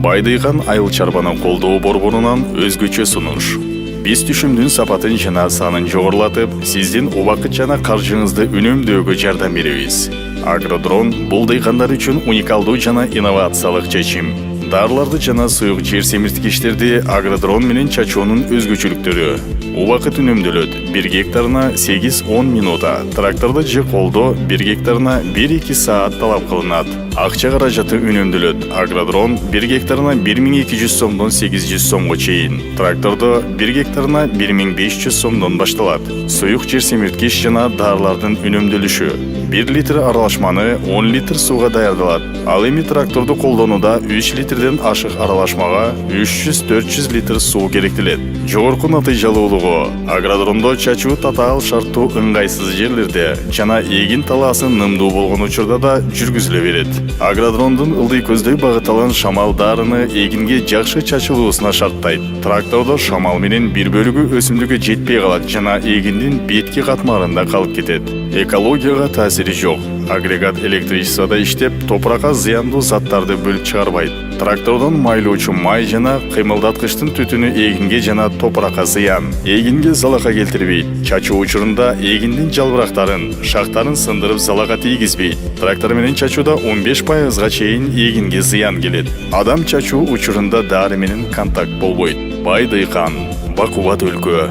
Байдыйган айыл чарбаны колдоо борборунан өзгөчө сунуш. Биз түшүмдүн сапатын жана санын жогорулатып, сиздин убакыт жана каржыңызды үнөмдөөгө жардам беребиз. Агродрон бул дыйкандар үчүн уникалдуу жана инновациялык чечим. Дарыларды жана суюк жер семирткичтерди агродрон менен чачуунун өзгөчөлүктөрү. Убакыт үнөмдөлөт. 1 гектарына 8-10 минута. Трактордо же колдо 1 гектарына 1-2 саат талап кылынат. Акча каражаты үнөмдөлөт. Агродрон 1 гектарына 1200 сомдон 800 сомго чейин. Трактордо 1 гектарына 1500 сомдон башталат. Суюк жер семирткич жана дарылардын үнөмдөлүшү. 1 литр аралашманы 10 литр сууга даярдалат. Ал эми тракторду колдонууда 3 литрден ашык аралашмага 300-400 литр суу керектелет. Жогорку натыйжалуулугу агродрондо чачуу татаал шарттуу ыңгайсыз жерлерде жана эгин талаасы нымдуу болгон учурда да жүргүзүлө берет. Агродрондун ылдый көздөй багытталган шамал дарыны эгинге жакшы чачылуусуна шарттайт. Трактордо шамал менен бир бөлүгү өсүмдүккө жетпей калат жана эгиндин бетки катмарында калып кетет. Экологияга таасири жок. Агрегат электричествода иштеп, топуракка зыяндуу заттарды бөлүп чыгарбайт. Трактордон майлоочу май жана кыймылдаткычтын түтүнү эгинге жана топуракка зыян. Эгинге залака келтирбейт. Чачуу учурунда эгиндин жалбырактарын, шактарын сындырып залака тийгизбейт. Трактор менен чачууда 15%га чейин эгинге зыян келет. Адам чачуу учурунда дары менен контакт болбойт. Байдыйкан, бакубат өлкө.